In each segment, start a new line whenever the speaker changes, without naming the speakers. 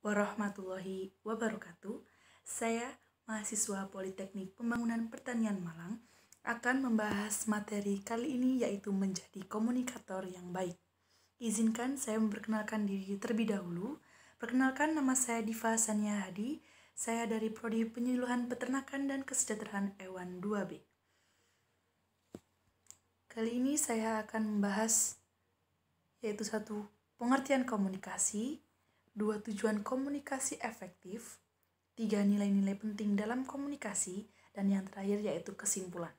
warahmatullahi wabarakatuh. Saya, mahasiswa Politeknik Pembangunan Pertanian Malang, akan membahas materi kali ini yaitu menjadi komunikator yang baik. Izinkan saya memperkenalkan diri terlebih dahulu. Perkenalkan, nama saya Diva Sania Hadi. Saya dari Prodi Penyuluhan Peternakan dan Kesejahteraan Hewan 2B. Kali ini saya akan membahas yaitu 1. Pengertian komunikasi, 2. Tujuan komunikasi efektif, 3. Nilai-nilai penting dalam komunikasi, dan yang terakhir yaitu kesimpulan.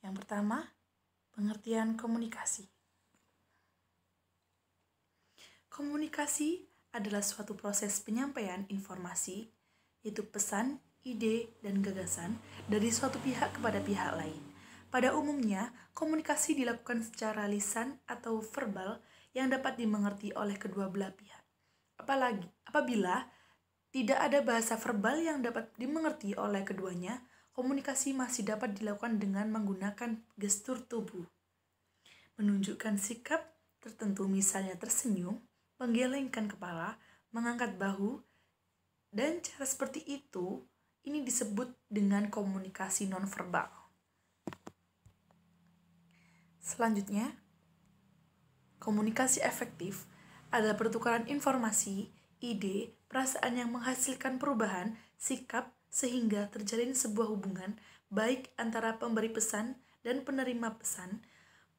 Yang pertama, pengertian komunikasi. Komunikasi adalah suatu proses penyampaian informasi, yaitu pesan, ide, dan gagasan dari suatu pihak kepada pihak lain. Pada umumnya, komunikasi dilakukan secara lisan atau verbal yang dapat dimengerti oleh kedua belah pihak. Apabila tidak ada bahasa verbal yang dapat dimengerti oleh keduanya, komunikasi masih dapat dilakukan dengan menggunakan gestur tubuh. Menunjukkan sikap tertentu, misalnya tersenyum, menggelengkan kepala, mengangkat bahu, dan cara seperti itu ini disebut dengan komunikasi nonverbal. Selanjutnya, komunikasi efektif adalah pertukaran informasi, ide, perasaan yang menghasilkan perubahan sikap sehingga terjalin sebuah hubungan baik antara pemberi pesan dan penerima pesan.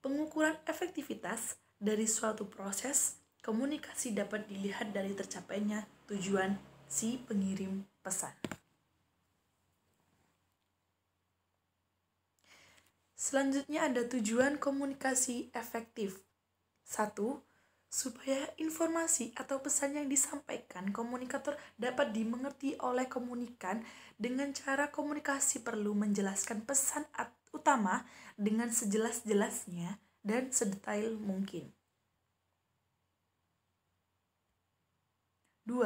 Pengukuran efektivitas dari suatu proses komunikasi dapat dilihat dari tercapainya tujuan si pengirim pesan. Selanjutnya ada tujuan komunikasi efektif. 1. Supaya informasi atau pesan yang disampaikan komunikator dapat dimengerti oleh komunikan, dengan cara komunikasi perlu menjelaskan pesan utama dengan sejelas-jelasnya dan sedetail mungkin. 2.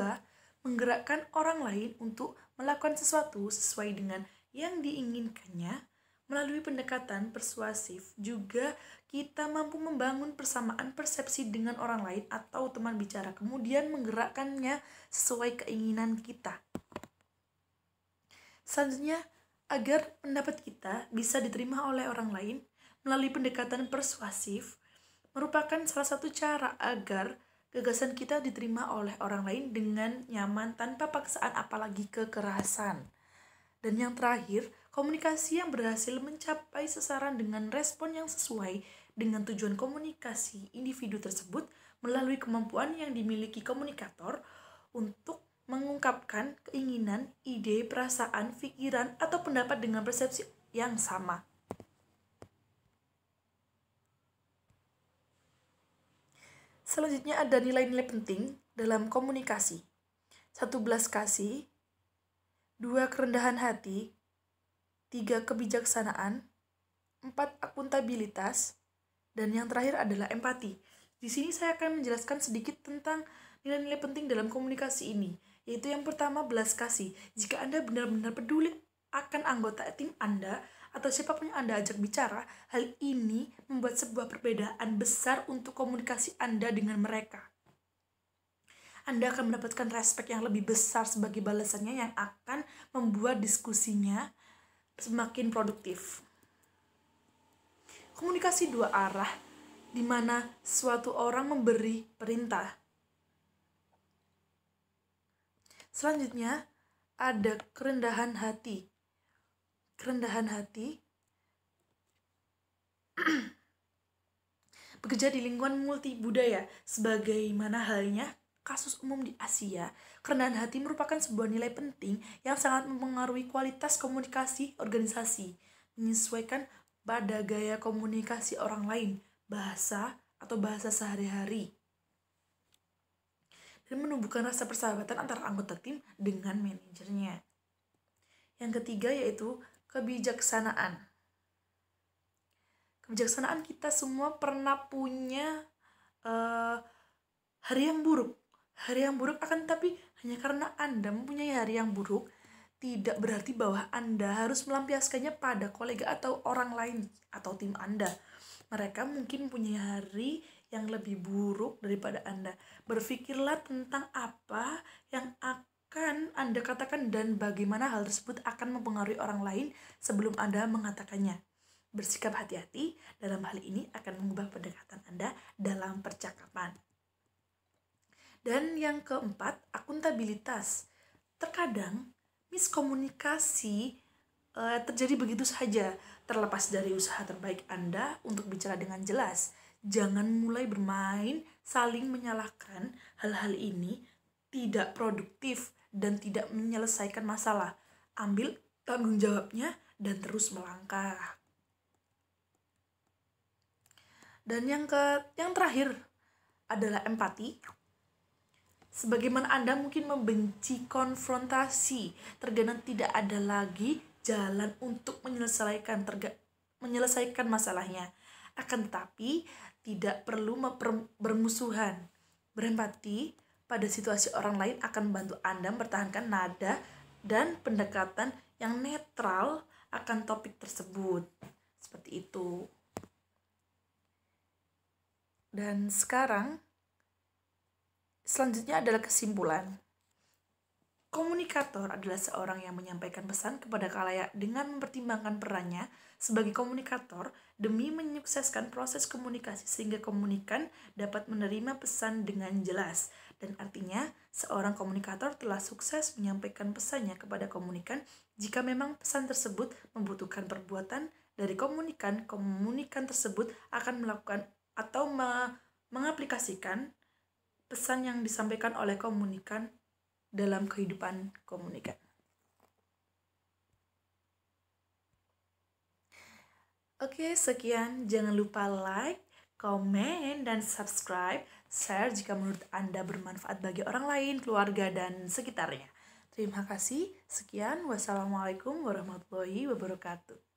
Menggerakkan orang lain untuk melakukan sesuatu sesuai dengan yang diinginkannya. Melalui pendekatan persuasif juga kita mampu membangun persamaan persepsi dengan orang lain atau teman bicara, kemudian menggerakkannya sesuai keinginan kita. Selanjutnya, agar pendapat kita bisa diterima oleh orang lain melalui pendekatan persuasif merupakan salah satu cara agar gagasan kita diterima oleh orang lain dengan nyaman tanpa paksaan apalagi kekerasan. Dan yang terakhir, komunikasi yang berhasil mencapai sasaran dengan respon yang sesuai dengan tujuan komunikasi individu tersebut melalui kemampuan yang dimiliki komunikator untuk mengungkapkan keinginan, ide, perasaan, pikiran, atau pendapat dengan persepsi yang sama. Selanjutnya ada nilai-nilai penting dalam komunikasi. 1. Belas kasih, 2. Kerendahan hati, 3. Kebijaksanaan, 4. Akuntabilitas, dan yang terakhir adalah empati. Di sini saya akan menjelaskan sedikit tentang nilai-nilai penting dalam komunikasi ini, yaitu yang pertama, belas kasih. Jika Anda benar-benar peduli akan anggota tim Anda atau siapapun yang Anda ajak bicara, hal ini membuat sebuah perbedaan besar untuk komunikasi Anda dengan mereka. Anda akan mendapatkan respek yang lebih besar sebagai balasannya yang akan membuat diskusinya semakin produktif. Komunikasi dua arah, di mana suatu orang memberi perintah. Selanjutnya, ada kerendahan hati. Kerendahan hati bekerja di lingkungan multibudaya, sebagaimana halnya kasus umum di Asia. Kerendahan hati merupakan sebuah nilai penting yang sangat mempengaruhi kualitas komunikasi organisasi, menyesuaikan pada gaya komunikasi orang lain, bahasa atau bahasa sehari-hari, dan menumbuhkan rasa persahabatan antara anggota tim dengan manajernya. Yang ketiga yaitu kebijaksanaan. Kebijaksanaan, kita semua pernah punya hari yang buruk. Hari yang buruk, akan tapi hanya karena Anda mempunyai hari yang buruk, tidak berarti bahwa Anda harus melampiaskannya pada kolega atau orang lain atau tim Anda. Mereka mungkin punya hari yang lebih buruk daripada Anda. Berpikirlah tentang apa yang akan Anda katakan dan bagaimana hal tersebut akan mempengaruhi orang lain sebelum Anda mengatakannya. Bersikap hati-hati dalam hal ini akan mengubah pendekatan Anda dalam percakapan. Dan yang keempat, akuntabilitas. Terkadang miskomunikasi terjadi begitu saja, terlepas dari usaha terbaik Anda untuk bicara dengan jelas. Jangan mulai bermain saling menyalahkan. Hal-hal ini tidak produktif dan tidak menyelesaikan masalah. Ambil tanggung jawabnya dan terus melangkah. Dan yang terakhir adalah empati. Sebagaimana Anda mungkin membenci konfrontasi, terkadang tidak ada lagi jalan untuk menyelesaikan masalahnya. Akan tetapi tidak perlu bermusuhan. Berempati pada situasi orang lain akan membantu Anda mempertahankan nada dan pendekatan yang netral akan topik tersebut. Seperti itu. Dan sekarang selanjutnya adalah kesimpulan. Komunikator adalah seorang yang menyampaikan pesan kepada khalayak dengan mempertimbangkan perannya sebagai komunikator demi menyukseskan proses komunikasi sehingga komunikan dapat menerima pesan dengan jelas. Dan artinya, seorang komunikator telah sukses menyampaikan pesannya kepada komunikan jika memang pesan tersebut membutuhkan perbuatan dari komunikan tersebut akan melakukan atau mengaplikasikan pesan yang disampaikan oleh komunikan dalam kehidupan komunikan. Oke, sekian. Jangan lupa like, komen, dan subscribe, share jika menurut Anda bermanfaat bagi orang lain, keluarga, dan sekitarnya. Terima kasih. Sekian. Wassalamualaikum warahmatullahi wabarakatuh.